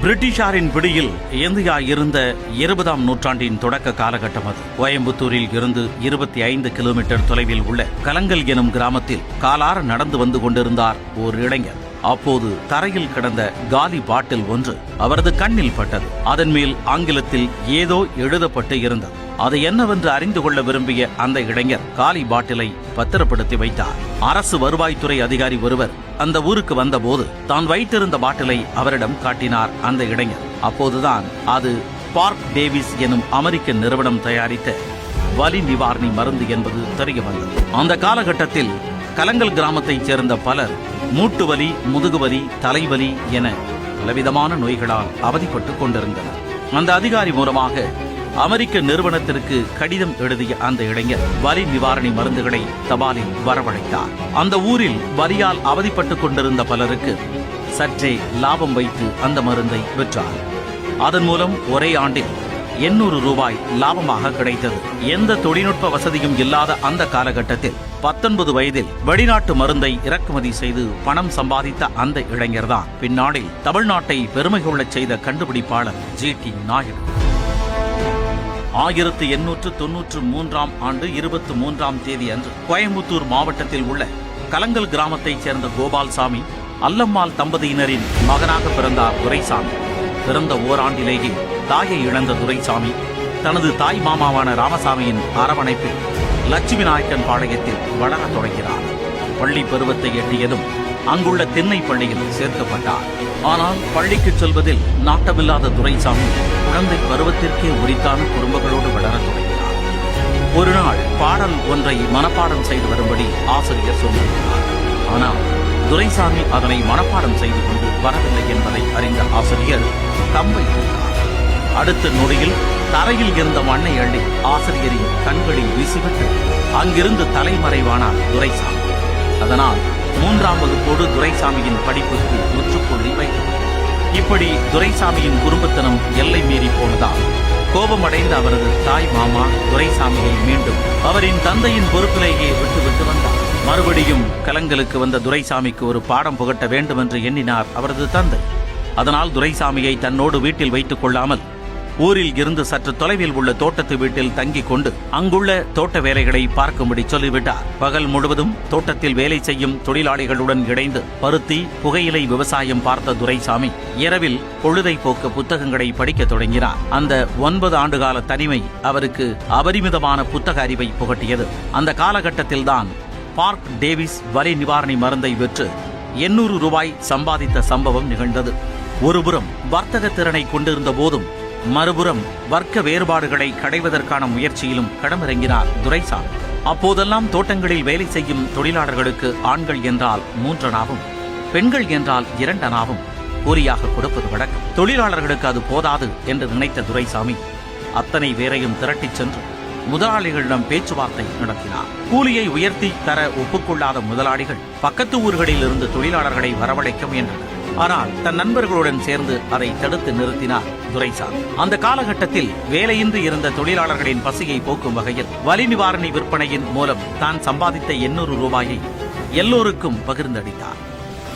பிரிட்டிஷாரின் பிடியில் இந்தியா இருந்த 20ஆம் நூற்றாண்டின் தொடக்க காலகட்டம் அது. கோயம்புத்தூரில் இருந்து 25 கிலோமீட்டர் தொலைவில் உள்ள கலங்கல் எனும் கிராமத்தில் காலார நடந்து வந்து கொண்டிருந்தார் ஓர் இளைஞர். அப்போது தரையில் கிடந்த காலி பாட்டில் ஒன்று அவரது கண்ணில் பட்டது. அதன் மேல் ஆங்கிலத்தில் ஏதோ எழுதப்பட்டு இருந்தது. அது என்னவென்று அறிந்து கொள்ள விரும்பிய அந்த இளைஞர் காலி பாட்டிலை பத்திரப்படுத்தி வைத்தார். அரசு வருவாய்த்துறை அதிகாரி ஒருவர் அந்த ஊருக்கு வந்தபோது தான் வைத்திருந்த பாட்டிலை அவரிடம் காட்டினார் அந்த இளைஞர். அப்போதுதான் அது பார்க் டேவிஸ் எனும் அமெரிக்க நிறுவனம் தயாரித்த வலி நிவாரணி மருந்து என்பது தெரிய வந்தது. அந்த காலகட்டத்தில் கலங்கல் கிராமத்தைச் சேர்ந்த பலர் மூட்டு வலி, முதுகுவலி, தலைவலி என பலவிதமான நோய்களால் அவதிப்பட்டுக் கொண்டிருந்தனர். அந்த அதிகாரி மூலமாக அமெரிக்க நிறுவனத்திற்கு கடிதம் எழுதிய அந்த இளைஞர் வலி நிவாரணி மருந்துகளை தபாலில் வரவழைத்தார். அந்த ஊரில் வலியால் அவதிப்பட்டுக் கொண்டிருந்த பலருக்கு சற்றே லாபம் வைத்து அந்த மருந்தை விற்றார். அதன் மூலம் ஒரே ஆண்டில் 800 ரூபாய் லாபமாக கிடைத்தது. எந்த தொழில்நுட்ப வசதியும் இல்லாத அந்த காலகட்டத்தில் 19 வயதில் வெளிநாட்டு மருந்தை இறக்குமதி செய்து பணம் சம்பாதித்த அந்த இளைஞர்தான் பின்னாளில் தமிழ்நாட்டை பெருமை கொள்ளச் செய்த கண்டுபிடிப்பாளர் ஜி.டி. நாயுடு. 1893ஆம் ஆண்டு 23ஆம் தேதி அன்று கோயம்புத்தூர் மாவட்டத்தில் உள்ள கலங்கல் கிராமத்தைச் சேர்ந்த கோபால்சாமி, அல்லம்மாள் தம்பதியினரின் மகனாக பிறந்தார் துரைசாமி. பிறந்த ஓராண்டிலேயே தாயை இழந்த துரைசாமி தனது தாய் மாமாவான ராமசாமியின் அரவணைப்பில் லட்சுமி நாயக்கன் பாளையத்தில் வளரத் தொடங்கினார். பள்ளி பருவத்தை எட்டியதும் அங்குள்ள திண்ணை பள்ளியில் சேர்க்கப்பட்டார். ஆனால் பள்ளிக்கு செல்வதில் நாட்டமில்லாத துரைசாமி குழந்தை பருவத்திற்கே உரித்தான குறும்புகளோடு வளரத் தொடங்கினார். ஒரு நாள் பாடல் ஒன்றை மனப்பாடம் செய்து வரும்படி ஆசிரியர் சொல்லியிருந்தார். ஆனால் துரைசாமி அதனை மனப்பாடம் செய்து கொண்டு வரவில்லை என்பதை அறிந்த ஆசிரியர் கம்பை தூக்கினார். அடுத்த நொடியில் தரையில் இருந்த மண்ணை அள்ளி ஆசிரியரின் கண்களில் வீசிவிட்டு அங்கிருந்து தலைமறைவானார் துரைசாமி. அதனால் 3ஆம் வகுப்போடு துரைசாமியின் படிப்புக்கு முற்றுப்புள்ளி வைத்தது. இப்படி துரைசாமியின் குறும்புத்தனம் எல்லை மீறி போனதால் கோபமடைந்த அவரது தாய் மாமா துரைசாமியை மீண்டும் அவரின் தந்தையின் பொறுப்பிலேயே விட்டுவிட்டு வந்தார். மறுபடியும் கலங்கலுக்கு வந்த துரைசாமிக்கு ஒரு பாடம் புகட்ட வேண்டும் என்று எண்ணினார் அவரது தந்தை. அதனால் துரைசாமியை தன்னோடு வீட்டில் வைத்துக் கொள்ளாமல் ஊரில் இருந்து சற்று தொலைவில் உள்ள தோட்டத்து வீட்டில் தங்கிக் கொண்டு அங்குள்ள தோட்ட வேலைகளை பார்க்கும்படி சொல்லிவிட்டார். பகல் முழுவதும் தோட்டத்தில் வேலை செய்யும் தொழிலாளிகளுடன் இணைந்து பருத்தி, புகையிலை விவசாயம் பார்த்த துரைசாமி இரவில் பொழுதை போக்க புத்தகங்களை படிக்க தொடங்கினார். அந்த 9 ஆண்டுகால தனிமை அவருக்கு அபரிமிதமான புத்தக அறிவை புகட்டியது. அந்த காலகட்டத்தில்தான் பார்க் டேவிஸ் வலி நிவாரணி மருந்தை விற்று 800 ரூபாய் சம்பாதித்த சம்பவம் நிகழ்ந்தது. ஒருபுறம் வர்த்தக திறனை கொண்டிருந்த போதும் மறுபுறம் வர்க்க வேறுபாடுகளை களைவதற்கான முயற்சியிலும் களமிறங்கினார் துரைசாமி. அப்போதெல்லாம் தோட்டங்களில் வேலை செய்யும் தொழிலாளர்களுக்கு ஆண்கள் என்றால் 3 அணாவும், பெண்கள் என்றால் 2 அணாவும் கூலியாக கொடுப்பது வழக்கம். தொழிலாளர்களுக்கு அது போதாது என்று நினைத்த துரைசாமி அத்தனை பேரையும் திரட்டிச் சென்று முதலாளிகளிடம் பேச்சுவார்த்தை நடத்தினார். கூலியை உயர்த்தி தர ஒப்புக்கொள்ளாத முதலாளிகள் பக்கத்து ஊர்களில் இருந்து தொழிலாளர்களை வரவழைக்க முயன்றனர். ஆனால் தன் நண்பர்களுடன் சேர்ந்து அதை தடுத்து நிறுத்தினார் துரைசாமி. அந்த காலகட்டத்தில் வேலையின்றி இருந்த தொழிலாளர்களின் பசியை போக்கும் வகையில் வலி நிவாரணி விற்பனையின் மூலம் தான் சம்பாதித்த 800 ரூபாயை எல்லோருக்கும் பகிர்ந்தளித்தார்.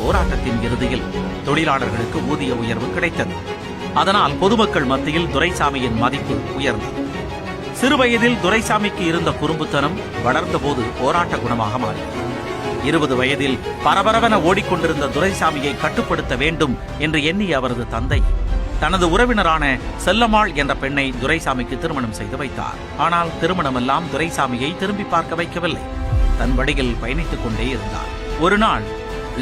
போராட்டத்தின் இறுதியில் தொழிலாளர்களுக்கு ஊதிய உயர்வு கிடைத்தது. அதனால் பொதுமக்கள் மத்தியில் துரைசாமியின் மதிப்பு உயர்ந்தது. சிறுவயதில் துரைசாமிக்கு இருந்த குறும்புத்தனம் வளர்ந்தபோது போராட்ட குணமாக மாறியது. 20 வயதில் பரபரவென ஓடிக்கொண்டிருந்த துரைசாமியை கட்டுப்படுத்த வேண்டும் என்று எண்ணிய அவரது தந்தை தனது உறவினரான செல்லம்மாள் என்ற பெண்ணை துரைசாமிக்கு திருமணம் செய்து வைத்தார். ஆனால் திருமணமெல்லாம் துரைசாமியை திரும்பி பார்க்க வைக்கவில்லை. தன் வழியில் பயணித்துக் கொண்டே இருந்தார். ஒரு நாள்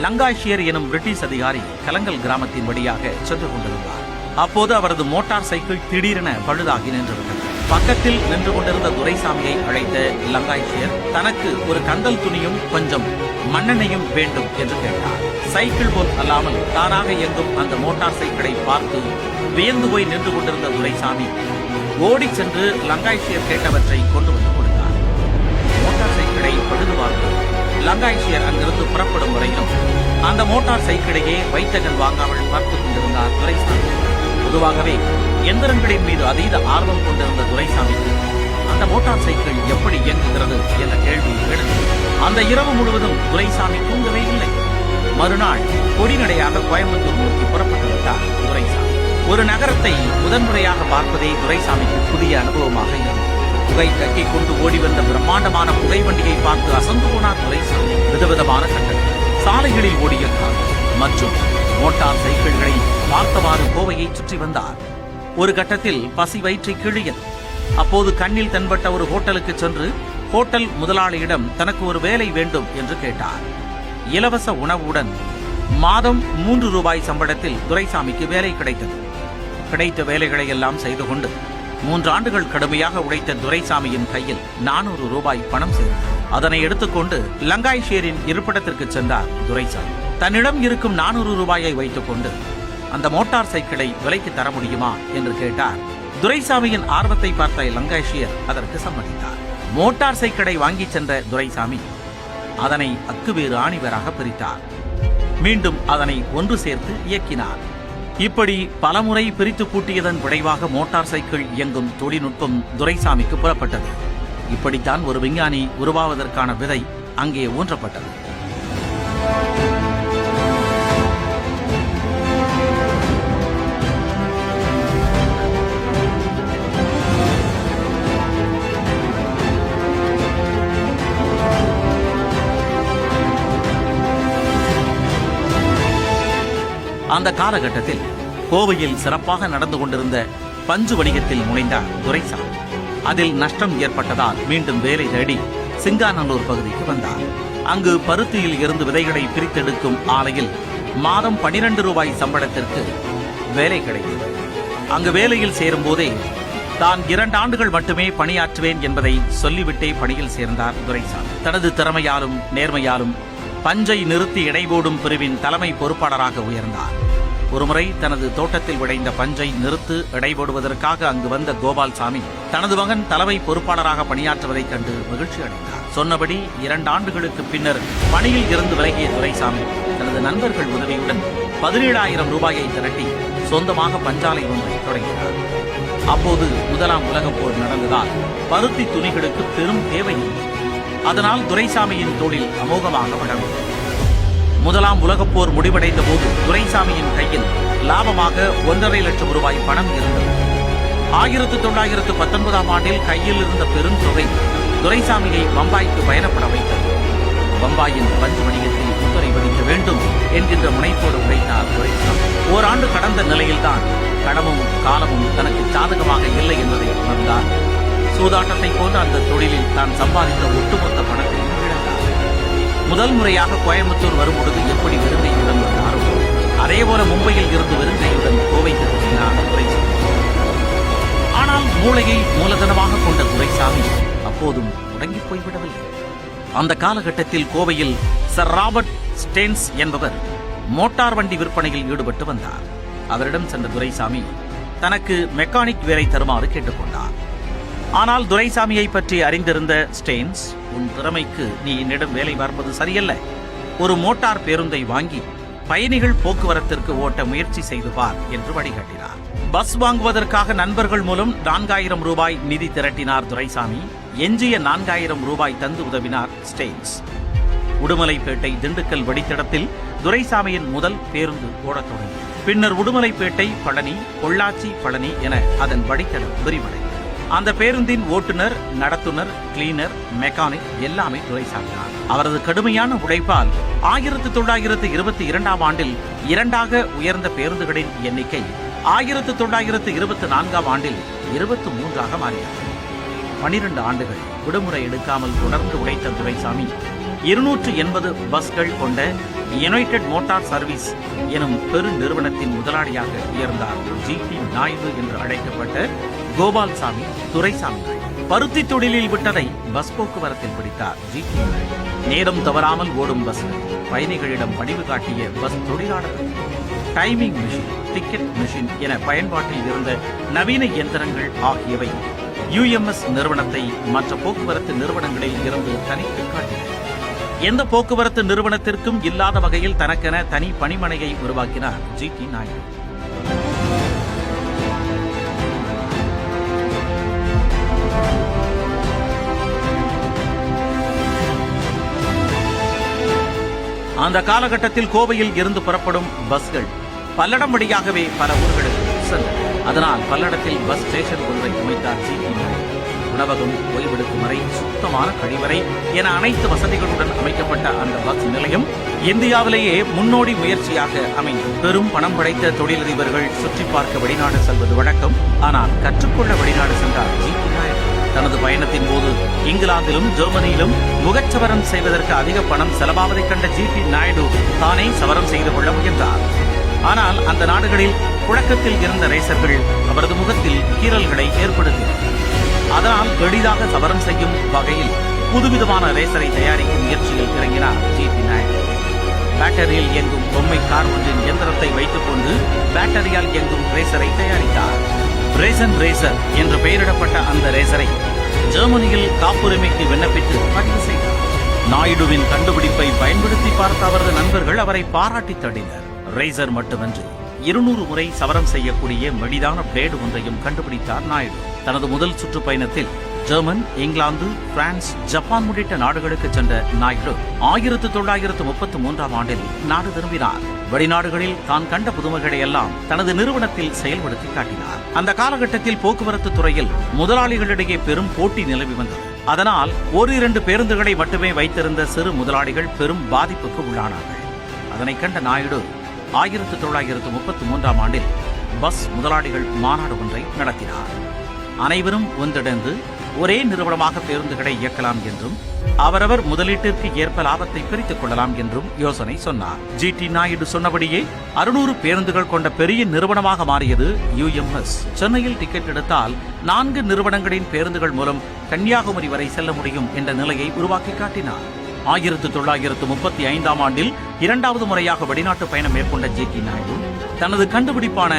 லங்காஷியர் எனும் பிரிட்டிஷ் அதிகாரி கலங்கல் கிராமத்தின் வழியாக சென்று கொண்டிருந்தார். அப்போது அவரது மோட்டார் சைக்கிள் திடீரென பழுதாகி நின்றுவிட்டது. பக்கத்தில் நின்று கொண்டிருந்த துரைசாமியை அழைத்த லங்காஷியர் தனக்கு ஒரு கந்தல் துணியும் கொஞ்சம் மண்ணெண்ணையும் வேண்டும் என்று கேட்டார். சைக்கிள் போல் அல்லாமல் தானாக இயங்கும் அந்த மோட்டார் சைக்கிளை பார்த்து வியந்து போய் நின்று கொண்டிருந்த துரைசாமி ஓடி சென்று லங்காஷியர் கேட்டவற்றை கொண்டு வந்து கொடுத்தார். மோட்டார் சைக்கிளை பழுது பார்த்து லங்காஷியர் அங்கிருந்து புறப்படும் வரையிலும் அந்த மோட்டார் சைக்கிளையே வைத்தகன் வாங்காமல் பார்த்துக் கொண்டிருந்தார் துரைசாமி. பொதுவாகவே எந்திரங்களின் மீது அதீத ஆர்வம் கொண்டிருந்த துரைசாமிக்கு அந்த மோட்டார் சைக்கிள் எப்படி இயங்குகிறது என்ற கேள்வி எழுந்தது. அந்த இரவு முழுவதும் துரைசாமி தூங்கவே இல்லை. மறுநாள் கொடிநடையாக கோயம்புத்தூர் நோக்கி புறப்பட்டு விட்டார் துரைசாமி. ஒரு நகரத்தை முதன்முறையாக பார்ப்பதே துரைசாமிக்கு புதிய அனுபவமாக இருந்தது. புகை கக்கிக் கொண்டு ஓடி வந்த பிரம்மாண்டமான புகை வண்டியை பார்த்து அசந்து போனார் துரைசாமி. விதவிதமான கட்டங்கள், சாலைகளில் ஓடிய கார் மற்றும் மோட்டார் சைக்கிள்களை பார்த்தவாறு கோவையை சுற்றி வந்தார். ஒரு கட்டத்தில் பசி வயிற்றை கிழியது. அப்போது கண்ணில் தென்பட்ட ஒரு ஹோட்டலுக்கு சென்று ஹோட்டல் முதலாளியிடம் தனக்கு ஒரு வேலை வேண்டும் என்று கேட்டார். இலவச உணவுடன் மாதம் 3 ரூபாய் சம்பளத்தில் துரைசாமிக்கு வேலை கிடைத்தது. கிடைத்த வேலைகளை எல்லாம் செய்து கொண்டு 3 ஆண்டுகள் கடுமையாக உழைத்த துரைசாமியின் கையில் 400 ரூபாய் பணம் சேர்ந்தது. அதனை எடுத்துக்கொண்டு லங்காய்ஷேரின் இருப்பிடத்திற்கு சென்றார் துரைசாமி. தன்னிடம் இருக்கும் 400 ரூபாயை வைத்துக் கொண்டு அந்த மோட்டார் சைக்கிளை விலைக்கு தர முடியுமா என்று கேட்டார். துரைசாமியின் ஆர்வத்தை பார்த்த லங்காய்ஷியர் அதற்கு சம்மதித்தார். மோட்டார் சைக்கிளை வாங்கி சென்ற துரைசாமி அதனை அக்குவேறு ஆணிவராக பிரித்தார். மீண்டும் அதனை ஒன்று சேர்த்து இயக்கினார். இப்படி பலமுறை பிரித்து பூட்டியதன் விளைவாக மோட்டார் சைக்கிள் இயங்கும் தொழில்நுட்பம் துரைசாமிக்கு புறப்பட்டது. இப்படித்தான் ஒரு விஞ்ஞானி உருவாவதற்கான விதை அங்கே ஊன்றப்பட்டது. அந்த காலகட்டத்தில் கோவையில் சிறப்பாக நடந்து கொண்டிருந்த பஞ்சு வணிகத்தில் முனைந்தார் துரைசாமி. அதில் நஷ்டம் ஏற்பட்டதால் மீண்டும் வேலை தேடி சிங்காநல்லூர் பகுதிக்கு வந்தார். அங்கு பருத்தியில் இருந்து விதைகளை பிரித்தெடுக்கும் ஆலையில் மாதம் 12 ரூபாய் சம்பளத்திற்கு வேலை கிடைத்தது. அங்கு வேலையில் சேரும் போதே தான் 2 ஆண்டுகள் மட்டுமே பணியாற்றுவேன் என்பதை சொல்லிவிட்டே பணியில் சேர்ந்தார் துரைசாமி. தனது திறமையாலும் நேர்மையாலும் பஞ்சை நிறுத்தி இடைபோடும் பிரிவின் தலைமை பொறுப்பாளராக உயர்ந்தார். ஒருமுறை தனது தோட்டத்தில் விளைந்த பஞ்சை நிறுத்து இடைபோடுவதற்காக அங்கு வந்த கோபால்சாமி தனது மகன் தலைமை பொறுப்பாளராக பணியாற்றுவதைக் கண்டு மகிழ்ச்சி அடைந்தார். சொன்னபடி 2 ஆண்டுகளுக்கு பின்னர் பணியில் இருந்து விலகிய துரைசாமி தனது நண்பர்கள் உதவியுடன் 17,000 ரூபாயை திரட்டி சொந்தமாக பஞ்சாலை ஒன்றை தொடங்கினார். அப்போது 1ஆம் உலகப் போர் நடந்ததால் பருத்தி துணிகளுக்கு பெரும் தேவை. அதனால் துரைசாமியின் தொழில் அமோகமாக வளர்ந்தது. 1ஆம் உலகப் போர் முடிவடைந்த போது துரைசாமியின் கையில் லாபமாக 1.5 லட்சம் ரூபாய் பணம் இருந்தது. 1919ஆம் ஆண்டில் கையில் இருந்த பெருந்தொகை துரைசாமியை பம்பாய்க்கு பயணப்பட வைத்தது. பம்பாயின் பஞ்சு வணிகத்தில் முத்திரை பதிக்க வேண்டும் என்கின்ற முனைப்போடு உழைத்தார் துரைசாமி. ஓராண்டு கடந்த நிலையில்தான் கடமும் காலமும் தனக்கு சாதகமாக இல்லை என்பதை உணர்ந்தார். சூதாட்டத்தை போன்ற அந்த தொழிலில் தான் சம்பாதித்த ஒட்டுமொத்த பணத்தையும் இழந்தார். முதல் முறையாக கோயம்புத்தூர் வரும்பொழுது எப்படி வெறுங்கையுடன் வந்தாரோ அதேபோல மும்பையில் இருந்து வெறுங்கையுடன் கோவைக்கு திரும்பினார் துரைசாமி. ஆனால் மூளையை மூலதனமாக கொண்ட துரைசாமி அப்போதும் முடங்கி போய்விடவில்லை. அந்த காலகட்டத்தில் கோவையில் சர் ராபர்ட் ஸ்டேன்ஸ் என்பவர் மோட்டார் வண்டி விற்பனையில் ஈடுபட்டு வந்தார். அவரிடம் சென்ற துரைசாமி தனக்கு மெக்கானிக் வேலை தருமாறு கேட்டுக்கொண்டார். ஆனால் துரைசாமியை பற்றி அறிந்திருந்த ஸ்டேன்ஸ், உன் திறமைக்கு நீ என்னிடம் வேலை பார்ப்பது சரியல்ல. ஒரு மோட்டார் பேருந்தை வாங்கி பயணிகள் போக்குவரத்திற்கு ஓட்ட முயற்சி செய்து பார் என்று வழிகாட்டினார். பஸ் வாங்குவதற்காக நண்பர்கள் மூலம் 4,000 ரூபாய் நிதி திரட்டினார் துரைசாமி. எஞ்சிய 4,000 ரூபாய் தந்து உதவினார் ஸ்டேன்ஸ். உடுமலைப்பேட்டை திண்டுக்கல் வழித்தடத்தில் துரைசாமியின் முதல் பேருந்து ஓடத் தொடங்கியது. பின்னர் உடுமலைப்பேட்டை பழனி, பொள்ளாச்சி பழனி என அதன் வழித்தடம் விரிவடைந்தது. அந்த பேருந்தின் ஓட்டுநர், நடத்துனர், கிளீனர், மெக்கானிக் எல்லாமே துரைசாமி தான். அவரது கடுமையான உழைப்பால் 1922ஆம் ஆண்டில் 2ஆக உயர்ந்த பேருந்துகளின் எண்ணிக்கை 1924ஆம் ஆண்டில் 23ஆக மாறியது. 12 ஆண்டுகள் விடுமுறை எடுக்காமல் தொடர்ந்து உழைத்த துரைசாமி 280 பஸ்கள் கொண்ட யுனைடெட் மோட்டார் சர்வீஸ் எனும் பெரு நிறுவனத்தின் முதலாளியாக உயர்ந்தார். ஜி.டி. நாயுடு என்று அழைக்கப்பட்ட கோபால்சாமி துரைசாமி. பருத்தி தொழிலில் விட்டதை பஸ் போக்குவரத்தில் பிடித்தார் ஜி.டி. நாயுடு. நேரம் தவறாமல் ஓடும் பஸ்கள், பயணிகளிடம் பணிவு காட்டிய பஸ் தொழிலாளர்கள், டைமிங் மிஷின், டிக்கெட் மிஷின் என பயன்பாட்டில் இருந்த நவீன இயந்திரங்கள் ஆகியவை யுஎம்எஸ் நிறுவனத்தை மற்ற போக்குவரத்து நிறுவனங்களில் இருந்து தனித்து காட்டின. எந்த போக்குவரத்து நிறுவனத்திற்கும் இல்லாத வகையில் தனக்கென தனி பணிமனையை உருவாக்கினார் ஜி.டி. நாயுடு. அந்த காலகட்டத்தில் கோவையில் இருந்து புறப்படும் பஸ்கள் பல்லடம் வழியாகவே பல ஊர்களுக்கு சென்றன. அதனால் பல்லடத்தில் பஸ் ஸ்டேஷன் ஒன்றை அமைத்தார் ஜி.டி. நாயுடு. உணவகம், ஓய்வெடுக்கும் அறை, சுத்தமான கழிவறை என அனைத்து வசதிகளுடன் அமைக்கப்பட்ட அந்த பஸ் நிலையம் இந்தியாவிலேயே முன்னோடி முயற்சியாக அமைந்தது. பெரும் பணம் படைத்த தொழிலதிபர்கள் சுற்றி பார்க்க வெளிநாடு செல்வது வழக்கம். ஆனால் கற்றுக்கொள்ள வெளிநாடு சென்றார் ஜி.டி. நாயுடு. தனது பயணத்தின் போது இங்கிலாந்திலும் ஜெர்மனியிலும் முகச்சவரம் செய்வதற்கு அதிக பணம் செலவாவதைக் கண்ட ஜி.டி. நாயுடு தானே சவரம் செய்து கொள்ள முயன்றார். ஆனால் அந்த நாடுகளில் புழக்கத்தில் இருந்த ரேசர்கள் அவரது முகத்தில் கீறல்களை ஏற்படுத்தினர். அதனால் எளிதாக சவரம் செய்யும் வகையில் புதுவிதமான ரேசரை தயாரிக்கும் முயற்சியில் இறங்கினார் ஜி.டி. நாயுடு. பேட்டரியில் இயங்கும் பொம்மை கார் ஒன்றின் இயந்திரத்தை வைத்துக் கொண்டு பேட்டரியால் இயங்கும் ரேசரை தயாரித்தார். ரேசன் ரேசர் என்று பெயரிடப்பட்ட அந்த ரேசரை ஜெர்மனியில் காப்புரிமைக்கு விண்ணப்பித்து பதிவு செய்தார். நாயுடுவின் கண்டுபிடிப்பை பயன்படுத்தி பார்த்த அவரது நண்பர்கள் அவரை பாராட்டி தள்ளினர். ரேசர் மட்டுமன்றி 200 முறை சவரம் செய்யக்கூடிய மெலிதான பிளேடு ஒன்றையும் கண்டுபிடித்தார் நாயுடு. தனது முதல் சுற்றுப்பயணத்தில் ஜெர்மன், இங்கிலாந்து, பிரான்ஸ், ஜப்பான் உள்ளிட்ட நாடுகளுக்கு சென்ற நாயுடு 1933ஆம் ஆண்டில் நாடு திரும்பினார். வெளிநாடுகளில் தான் கண்ட புதுமைகளை எல்லாம் தனது நிறுவனத்தில் செயல்படுத்தி காட்டினார். அந்த காலகட்டத்தில் போக்குவரத்து துறையில் முதலாளிகளிடையே பெரும் போட்டி நிலவி வந்தது. அதனால் 1-2 பேருந்துகளை மட்டுமே வைத்திருந்த சிறு முதலாளிகள் பெரும் பாதிப்புக்கு உள்ளானார்கள். அதனை கண்ட நாயுடு 1933ஆம் ஆண்டில் பஸ் முதலாளிகள் மாநாடு ஒன்றை நடத்தினார். அனைவரும் ஒன்றிணைந்து ஒரே நிறுவனமாக பேருந்துகளை இயக்கலாம் என்றும் அவரவர் முதலீட்டிற்கு ஏற்ப லாபத்தை பிரித்துக் கொள்ளலாம் என்றும் யோசனை சொன்னார். ஜி.டி. நாயுடு சொன்னபடியே 600 பேருந்துகள் கொண்ட பெரிய நிறுவனமாக மாறியது யுஎம்எஸ். சென்னையில் டிக்கெட் எடுத்தால் 4 நிறுவனங்களின் பேருந்துகள் மூலம் கன்னியாகுமரி வரை செல்ல முடியும் என்ற நிலையை உருவாக்கி காட்டினார். 1935ஆம் ஆண்டில் 2வது முறையாக வெளிநாட்டு பயணம் மேற்கொண்ட ஜி.டி. நாயுடு தனது கண்டுபிடிப்பான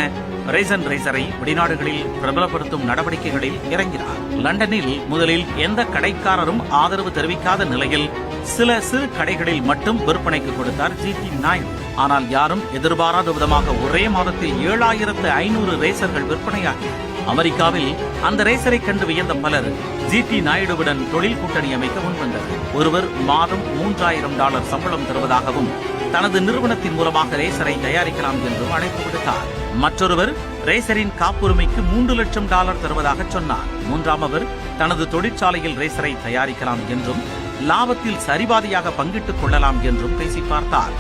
ரேசன் ரேசரை வெளிநாடுகளில் பிரபலப்படுத்தும் நடவடிக்கைகளில் இறங்கினார். லண்டனில் முதலில் எந்த கடைக்காரரும் ஆதரவு தெரிவிக்காத நிலையில் சில சிறு கடைகளில் மட்டும் விற்பனைக்கு கொடுத்தார் ஜி.டி. நாயுடு. ஆனால் யாரும் எதிர்பாராத விதமாக ஒரே மாதத்தில் 7500 ரேசர்கள் விற்பனையாகின. அமெரிக்காவில் அந்த ரேசரை கண்டு வியந்த பலர் ஜி.டி. நாயுடுவுடன் தொழில் கூட்டணி அமைக்க முன்வந்தனர். ஒருவர் மாதம் $3000 சம்பளம் தருவதாகவும் தனது நிறுவனத்தின் மூலமாக ரேசரை தயாரிக்கலாம் என்றும் அழைப்பு விடுத்தார். மற்றொருவர் ரேசரின் காப்புரிமைக்கு $3 லட்சம் தருவதாக சொன்னார். மூன்றாமவர் தனது தொழிற்சாலையில் ரேசரை தயாரிக்கலாம் என்றும் லாபத்தில் சரிபாதியாக பங்கிட்டுக் கொள்ளலாம் என்றும் பேசி பார்த்தார்.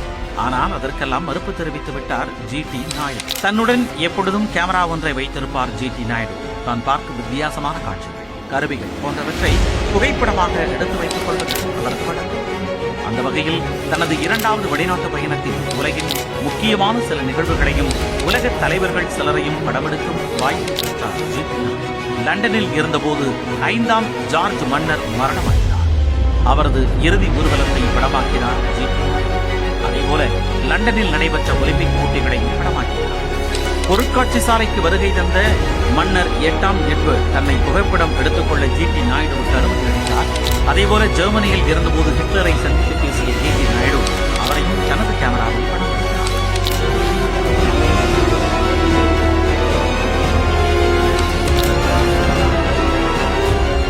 ஆனால் அதற்கெல்லாம் மறுப்பு தெரிவித்து விட்டார் ஜி.டி. நாயுடு. தன்னுடன் எப்பொழுதும் கேமரா ஒன்றை வைத்திருப்பார் ஜி.டி. நாயுடு. தான் பார்க்கும் வித்தியாசமான காட்சிகள், கருவிகள் போன்றவற்றை புகைப்படமாக எடுத்து வைத்துக் கொள்வது அவரது வழக்கம். அந்த வகையில் தனது 2வது வெளிநாட்டு பயணத்தில் உலகின் முக்கியமான சில நிகழ்வுகளையும் உலக தலைவர்கள் சிலரையும் படமெடுக்கும் வாய்ப்பு பெற்றார் ஜி.டி. லண்டனில் இருந்தபோது 5ஆம் ஜார்ஜ் மன்னர் மரணமடைந்தார். அவரது இறுதி ஊர்வலத்தை படமாக்கினார் ஜி.டி. அதேபோல லண்டனில் நடைபெற்ற ஒலிம்பிக் போட்டிகளையும் படமாக்கினார். பொருட்காட்சி சாலைக்கு வருகை தந்த மன்னர் 8ஆம் எட்வர்ட் தன்னை புகைப்படம் எடுத்துக்கொள்ள ஜி.டி. நாயுடுவுக்கு அனுமதி அளித்தார். அதேபோல ஜெர்மனியில் இருந்தபோது ஹிட்லரை சந்தித்து பேசிய ஜி.டி. நாயுடு அவரையும் தனது கேமராவில் படம் எடுத்தார்.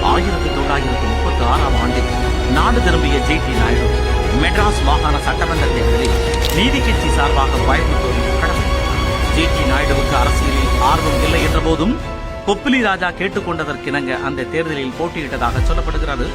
1936ஆம் ஆண்டில் நாடு திரும்பிய ஜி.டி. நாயுடு மெட்ராஸ் மாகாண சட்டமன்ற தேர்தலில் நீதி கட்சி சார்பாக கோயம்புத்தூரில் கடமை. ஜி.டி. நாயுடுவுக்கு அரசியலில் ஆர்வம் இல்லை என்ற போதும் கொப்பிலி ராஜா கேட்டுக்கொண்டதற்கிணங்க அந்த தேர்தலில் போட்டியிட்டதாக சொல்லப்படுகிறது.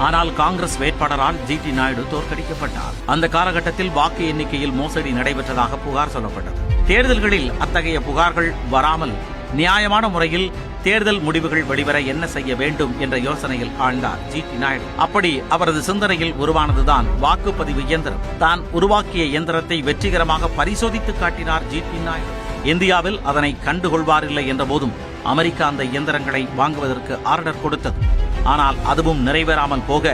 ஆனால் காங்கிரஸ் வேட்பாளரால் ஜி.டி. நாயுடு தோற்கடிக்கப்பட்டார். அந்த காலகட்டத்தில் வாக்கு எண்ணிக்கையில் மோசடி நடைபெற்றதாக புகார் சொல்லப்பட்டது. தேர்தல்களில் அத்தகைய புகார்கள் வராமல் நியாயமான முறையில் தேர்தல் முடிவுகள் வெளிவர என்ன செய்ய வேண்டும் என்ற யோசனையில் ஆழ்ந்தார் ஜி.டி. நாயுடு. அப்படி அவரது சிந்தனையில் உருவானதுதான் வாக்குப்பதிவு இயந்திரம். தான் உருவாக்கிய இயந்திரத்தை வெற்றிகரமாக பரிசோதித்து காட்டினார் ஜி.டி. நாயுடு. இந்தியாவில் அதனை கண்டுகொள்வாரில்லை என்ற போதும் அமெரிக்கா அந்த இயந்திரங்களை வாங்குவதற்கு ஆர்டர் கொடுத்தது. ஆனால் அதுவும் நிறைவேறாமல் போக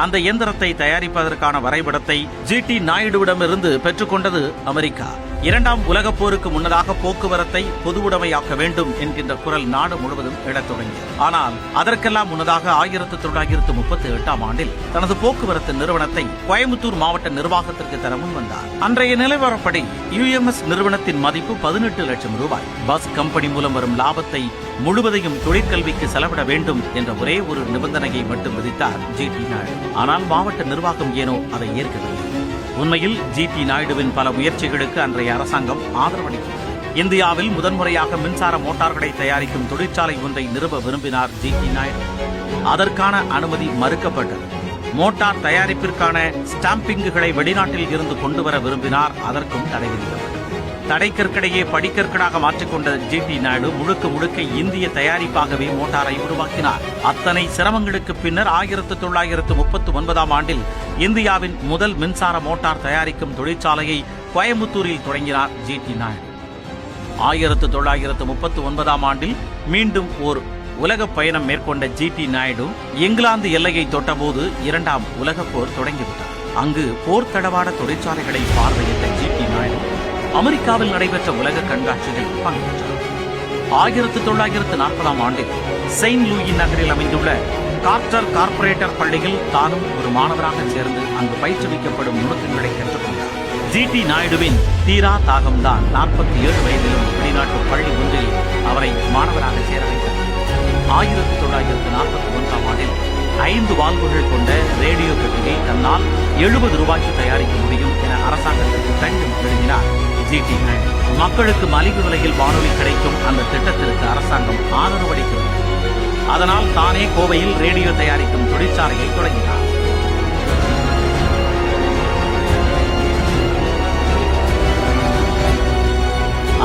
அந்த இயந்திரத்தை தயாரிப்பதற்கான வரைபடத்தை ஜி.டி. நாயுடுவிடமிருந்து பெற்றுக்கொண்டது அமெரிக்கா. 2ஆம் உலகப் போருக்கு முன்னதாக போக்குவரத்தை பொதுவுடைமையாக்க வேண்டும் என்கின்ற குரல் நாடு முழுவதும் எழத் தொடங்கியது. ஆனால் அதற்கெல்லாம் முன்னதாக 1938ஆம் ஆண்டில் தனது போக்குவரத்து நிறுவனத்தை கோயம்புத்தூர் மாவட்ட நிர்வாகத்திற்கு தர முன்வந்தார். அன்றைய நிலவரப்படி யுஎம்எஸ் நிறுவனத்தின் மதிப்பு 18 லட்சம் ரூபாய். பஸ் கம்பெனி மூலம் வரும் லாபத்தை முழுவதையும் தொழிற்கல்விக்கு செலவிட வேண்டும் என்ற ஒரே ஒரு நிபந்தனையை மட்டும் விதித்தார் ஜி.டி. நாயுடு. ஆனால் மாவட்ட நிர்வாகம் ஏனோ அதை ஏற்கவில்லை. உண்மையில் ஜி.டி. நாயுடுவின் பல முயற்சிகளுக்கு அன்றைய அரசாங்கம் ஆதரவளித்தது. இந்தியாவில் முதன்முறையாக மின்சார மோட்டார்களை தயாரிக்கும் தொழிற்சாலை ஒன்றை நிறுவ விரும்பினார் ஜி.டி. நாயுடு. அதற்கான அனுமதி மறுக்கப்பட்டது. மோட்டார் தயாரிப்பிற்கான ஸ்டாம்பிங்குகளை வெளிநாட்டில் இருந்து கொண்டு வர விரும்பினார். அதற்கும் தடை விதிக்கப்பட்டது. தடைக்கற்களையே படிக்கற்களாக மாற்றிக்கொண்ட ஜி.டி. நாயுடு முழுக்க இந்திய தயாரிப்பாகவே மோட்டாரை உருவாக்கினார். அத்தனை சிரமங்களுக்கு பின்னர் 1939ஆம் ஆண்டில் இந்தியாவின் முதல் மின்சார மோட்டார் தயாரிக்கும் தொழிற்சாலையை கோயம்புத்தூரில் தொடங்கினார் ஜி.டி. நாயுடு. 1939ஆம் ஆண்டில் மீண்டும் ஓர் உலக பயணம் மேற்கொண்ட ஜி.டி. நாயுடு இங்கிலாந்து எல்லையை தொட்டபோது 2ஆம் உலகப் போர் தொடங்கிவிட்டார். அங்கு போர் தடவாட தொழிற்சாலைகளை பார்வையிட்ட ஜி.டி. நாயுடு அமெரிக்காவில் நடைபெற்ற உலக கண்காட்சியில் பங்கேற்றார். 1940ஆம் ஆண்டில் செயின்ட் லூயி நகரில் அமைந்துள்ள கார்ட்டர் கார்ப்பரேட்டர் பள்ளியில் தானும் ஒரு மாணவராக சேர்ந்து அங்கு பயிற்றுவிக்கப்படும் நுணுக்கங்களை கற்றுக்கொண்டார். ஜி.டி. நாயுடுவின் தீரா தாகம்தான் 47 வயதிலும் வெளிநாட்டு பள்ளி ஒன்றில் அவரை மாணவராக சேர வைத்தது. 1941ஆம் ஆண்டில் 5 வால்வுகள் கொண்ட ரேடியோ பெட்டியை தன்னால் 70 ரூபாய்க்கு தயாரிக்க முடியும் என அரசாங்கத்திற்கு கடிதம் எழுதினார் ஜி.டி. நாயுடு. மக்களுக்கு மலிவு விலையில் வானொலி கிடைக்கும் அந்த திட்டத்திற்கு அரசாங்கம் ஆதரவு அளிக்கவில்லை. அதனால் தானே கோவையில் ரேடியோ தயாரிக்கும் தொழிற்சாலையை தொடங்கினார்.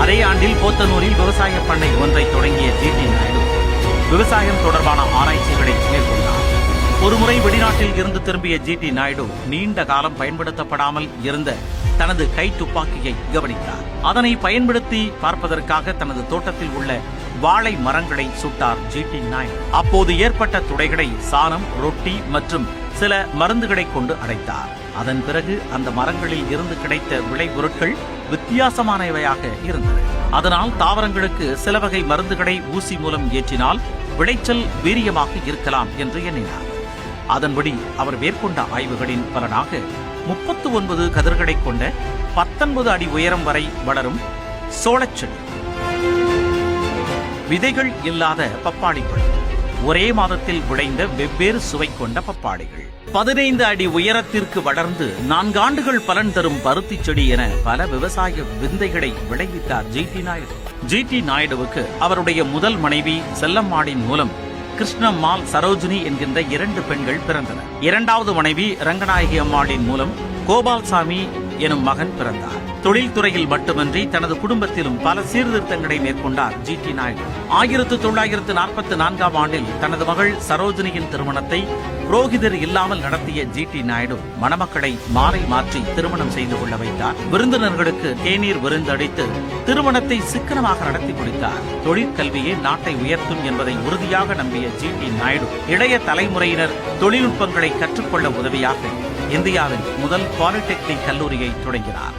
அதே ஆண்டில் போத்தனூரில் விவசாய பண்ணை ஒன்றை தொடங்கிய ஜி.டி. நாயுடு விவசாயம் தொடர்பான ஆராய்ச்சிகளை மேற்கொண்டார். ஒருமுறை வெளிநாட்டில் இருந்து திரும்பிய ஜி.டி. நாயுடு நீண்ட காலம் பயன்படுத்தப்படாமல் இருந்த தனது கை துப்பாக்கியை கவனித்தார். அதனை பயன்படுத்தி பார்ப்பதற்காக தனது தோட்டத்தில் உள்ள வாழை மரங்களை சுட்டார் ஜி.டி. நாயுடு. அப்போது ஏற்பட்ட துடைகளை சாணம், ரொட்டி மற்றும் சில மருந்துகளை கொண்டு அடைத்தார். அதன் பிறகு அந்த மரங்களில் இருந்து கிடைத்த விளைபொருட்கள் வித்தியாசமானவையாக இருந்தன. அதனால் தாவரங்களுக்கு சில வகை மருந்துகளை ஊசி மூலம் ஏற்றினால் விளைச்சல் வீரியமாக இருக்கலாம் என்று எண்ணினார். அதன்படி அவர் மேற்கொண்ட ஆய்வுகளின் பலனாக 39 கதிர்களை கொண்ட 19 அடி உயரம் வரை வளரும் சோளச்செடி, விதைகள் இல்லாத பப்பாளி பழம், ஒரே மாதத்தில் விளைந்த வெவ்வேறு சுவை கொண்ட பப்பாளிகள், 15 அடி உயரத்திற்கு வளர்ந்து 4 ஆண்டுகள் பலன் தரும் பருத்தி செடி என பல விவசாய விந்தைகளை விளைவித்தார் ஜி.டி. நாயுடு. ஜி.டி. நாயுடுவுக்கு அவருடைய முதல் மனைவி செல்லம்மாளின் மூலம் கிருஷ்ணம்மாள், சரோஜினி என்கின்ற 2 பெண்கள் பிறந்தனர். 2வது மனைவி ரங்கநாயகி அம்மாளின் மூலம் கோபால்சாமி எனும் மகன் பிறந்தார். தொழில்துறையில் மட்டுமின்றி தனது குடும்பத்திலும் பல சீர்திருத்தங்களை மேற்கொண்டார் ஜி.டி. நாயுடு. 1944ஆம் ஆண்டில் தனது மகள் சரோஜினியின் திருமணத்தை புரோகிதர் இல்லாமல் நடத்திய ஜி.டி. நாயுடு மணமக்களை மாலை மாற்றி திருமணம் செய்து கொள்ள வைத்தார். விருந்தினர்களுக்கு தேநீர் விருந்தளித்து திருமணத்தை சிக்கனமாக நடத்தி முடித்தார். தொழிற்கல்வியே நாட்டை உயர்த்தும் என்பதை உறுதியாக நம்பிய ஜி.டி. நாயுடு இளைய தலைமுறையினர் தொழில்நுட்பங்களை கற்றுக்கொள்ள உதவியாக இந்தியாவின் முதல் பாலிடெக்னிக் கல்லூரியை தொடங்கினார்.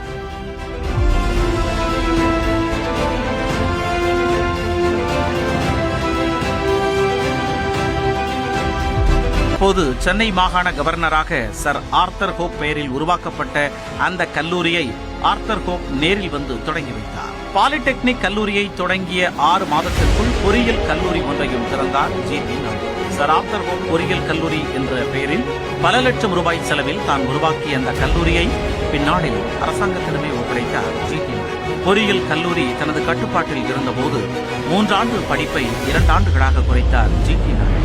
அப்போது சென்னை மாகாண கவர்னராக சர் ஆர்தர் ஹோப் பெயரில் உருவாக்கப்பட்ட அந்த கல்லூரியை ஆர்தர் ஹோப் நேரில் வந்து தொடங்கி வைத்தார். பாலிடெக்னிக் கல்லூரியை தொடங்கிய 6 மாதத்திற்குள் பொறியியல் கல்லூரி ஒன்றையும் திறந்தார் GD. Naidu. Sir Arthur hope பொறியியல் கல்லூரி என்ற பெயரில் பல லட்சம் ரூபாய் செலவில் தான் உருவாக்கிய அந்த கல்லூரியை பின்னாளில் அரசாங்கத்திடமே ஒப்படைத்தார் ஜி.டி. நாயுடு. பொறியியல் கல்லூரி தனது கட்டுப்பாட்டில் இருந்தபோது 3 ஆண்டு படிப்பை 2 ஆண்டுகளாக குறைத்தார் GD. Naidu.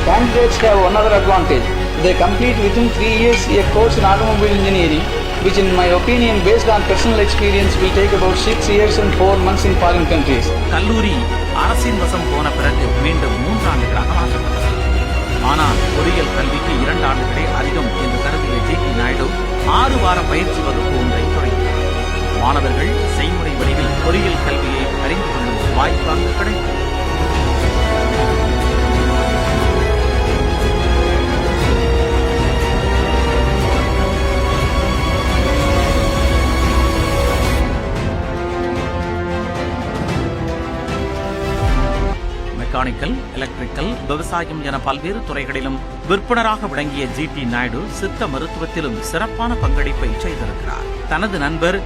Candidates have another advantage. They complete within 3 years a course in automobile engineering, which in my opinion, based on personal experience, will take about 6 years and 4 months in foreign countries. கல்லூரி அரசின் வசம் போன பிறகு மீண்டும் 3 ஆண்டுகளாக மாற்றப்பட்டது. ஆனால் பொறியியல் கல்விக்கு 2 ஆண்டுகளே அதிகம் என்று கருதிய ஜி.டி. நாயுடு 6 வார பயிற்சி வகுப்பு ஒன்றை தொடங்கினார். மாணவர்கள் செய்முறை வடிவில் பொறியியல் கல்வியை அறிந்து கொள்ளும் வாய்ப்பு அங்கு கிடைத்தது. மெக்கானிக்கல், எலக்ட்ரிக்கல், விவசாயம் என பல்வேறு துறைகளிலும் விற்பனராக விளங்கிய ஜி.டி. நாயுடு சித்த மருத்துவத்திலும் சிறப்பான பங்களிப்பை செய்திருக்கிறார். தனது நண்பர்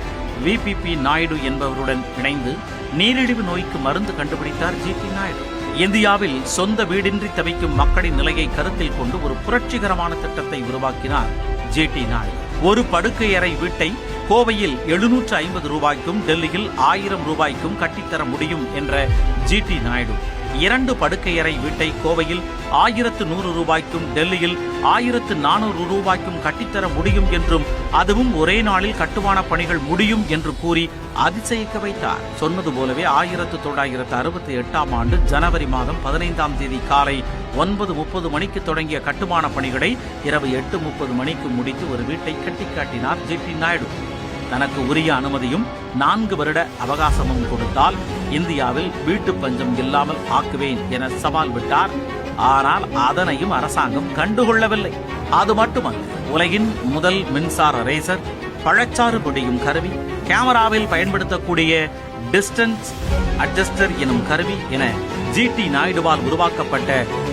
வி.பி.பி. நாயுடு என்பவருடன் இணைந்து நீரிழிவு நோய்க்கு மருந்து கண்டுபிடித்தார் ஜி.டி. நாயுடு. இந்தியாவில் சொந்த வீடின்றி தவிக்கும் மக்களின் நிலையை கருத்தில் கொண்டு ஒரு புரட்சிகரமான திட்டத்தை உருவாக்கினார் ஜி.டி. நாயுடு. ஒரு படுக்கையறை வீட்டை கோவையில் 750 ரூபாய்க்கும் டெல்லியில் 1000 ரூபாய்க்கும் கட்டித்தர முடியும் என்ற ஜி.டி. நாயுடு 2 படுக்கையறை வீட்டை கோவையில் 1100 ரூபாய்க்கும் டெல்லியில் 1400 ரூபாய்க்கும் கட்டித்தர முடியும் என்றும் அதுவும் ஒரே நாளில் கட்டுமான பணிகள் முடியும் என்று கூறி அதிசயிக்க வைத்தார். சொன்னது போலவே 1968ஆம் ஆண்டு ஜனவரி மாதம் 15ஆம் தேதி காலை 9:30 மணிக்கு தொடங்கிய கட்டுமான பணிகளை இரவு 8:30 மணிக்கு முடித்து ஒரு வீட்டை கட்டிக்காட்டினார் ஜி.டி. நாயுடு. தனக்கு உரிய அனுமதியும் 4 வருட அவகாசமும் கொடுத்தால் இந்தியாவில் வீட்டு பஞ்சம் இல்லாமல் ஆக்குவேன் என சவால் விட்டார். ஆனால் அதனையும் அரசாங்கம் கண்டுகொள்ளவில்லை. அது மட்டுமல்ல, உலகின் முதல் மின்சார ரேசர், பழச்சாறு பிடியும் கருவி, கேமராவில் பயன்படுத்தக்கூடிய டிஸ்டன்ஸ் அட்ஜஸ்டர் எனும் கருவி என ஜி.டி. நாயுடுவால் உருவாக்கப்பட்ட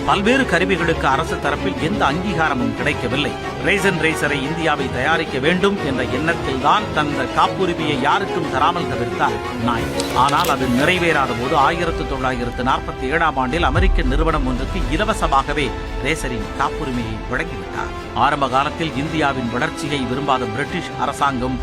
பல்வேறு கருவிகளுக்கு அரசு தரப்பில் எந்த அங்கீகாரமும் கிடைக்கவில்லை. ரேசரை இந்தியாவில் தயாரிக்க வேண்டும் என்ற எண்ணத்தில் தான் தந்த காப்புரிமையை யாருக்கும் தராமல் தவிர்த்தார் நாயுடு. ஆனால் அது நிறைவேறாத போது 1947ஆம் ஆண்டில் அமெரிக்க நிறுவனம் ஒன்றுக்கு இலவசமாகவே ரேசரின் காப்புரிமையை வழங்கிவிட்டார். ஆரம்ப காலத்தில் இந்தியாவின் வளர்ச்சியை விரும்பாத பிரிட்டிஷ் அரசாங்கம்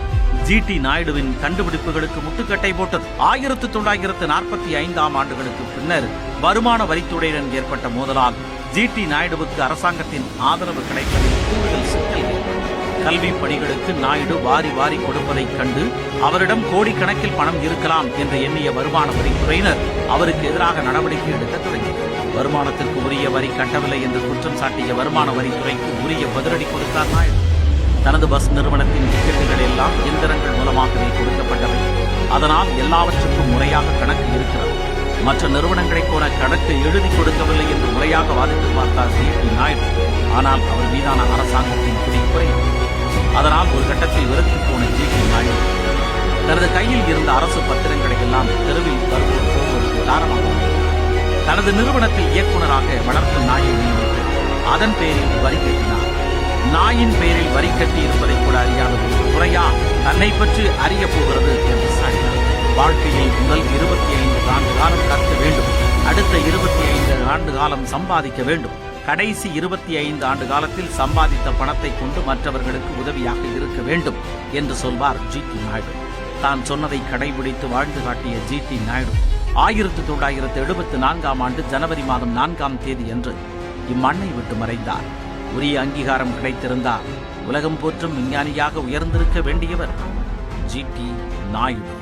ஜி.டி. நாயுடுவின் கண்டுபிடிப்புகளுக்கு முட்டுக்கட்டை போட்டது. 1945ஆம் ஆண்டுகளுக்கு பின்னர் வருமான வரித்துறையுடன் ஏற்பட்ட மோதலால் ஜி.டி. நாயுடுவுக்கு அரசாங்கத்தின் ஆதரவு கிடைப்பதில் கூடுதல் சிக்கல் ஏற்பட்டது. கல்வி பணிகளுக்கு நாயுடு வாரி வாரி கொடுப்பதைக் கண்டு அவரிடம் கோடிக்கணக்கில் பணம் இருக்கலாம் என்று எண்ணிய வருமான வரித்துறையினர் அவருக்கு எதிராக நடவடிக்கை எடுக்க தொடங்கினர். வருமானத்திற்கு உரிய வரி கட்டவில்லை என்று குற்றம் சாட்டிய வருமான வரித்துறைக்கு உரிய பதிலடி கொடுத்தார் நாயுடு. தனது பஸ் நிறுவனத்தின் டிக்கெட்டுகள் எல்லாம் எந்திரங்கள் மூலமாகவே கொடுக்கப்பட்டவை. அதனால் எல்லாவற்றுக்கும் முறையாக கணக்கு இருக்கிறது. மற்ற நிறுவனங்களைப் போல கணக்கு எழுதி கொடுக்கவில்லை என்று முறையாக வாதிட்டு பார்த்தார் ஜி.டி. நாயுடு. ஆனால் அவர் மீதான அரசாங்கத்தின் பிடி குறையும். அதனால் ஒரு கட்டத்தில் வெறுத்து போன ஜி.டி. நாயுடு தனது கையில் இருந்த அரசு பத்திரங்களை எல்லாம் தெருவில் வருவோர் போவதற்கு காரணமாக தனது நிறுவனத்தில் இயக்குநராக வளர்ப்பு நாயை நியமித்து அதன் பேரில் வரி கட்டினார். நாயின் பேரில் வரி கட்டி இருப்பதை கூட அறியாதது குறையா தன்னை பற்றி அறிய போகிறது என்று சாடினார். வாழ்க்கையில் முதல் 25 ஆண்டு காலம் கற்க வேண்டும், அடுத்த 25 ஆண்டு காலம் சம்பாதிக்க வேண்டும், கடைசி 25 ஆண்டு காலத்தில் சம்பாதித்த பணத்தை கொண்டு மற்றவர்களுக்கு உதவியாக இருக்க வேண்டும் என்று சொல்வார் ஜி.டி. நாயுடு. தான் சொன்னதை கடைபிடித்து வாழ்ந்து காட்டிய ஜி.டி. நாயுடு 1974ஆம் ஆண்டு ஜனவரி மாதம் 4ஆம் தேதி அன்று இம்மண்ணை விட்டு மறைந்தார். உரிய அங்கீகாரம் கிடைத்திருந்தார் உலகம் போற்றும் விஞ்ஞானியாக உயர்ந்திருக்க வேண்டியவர் ஜி.டி. நாயுடு.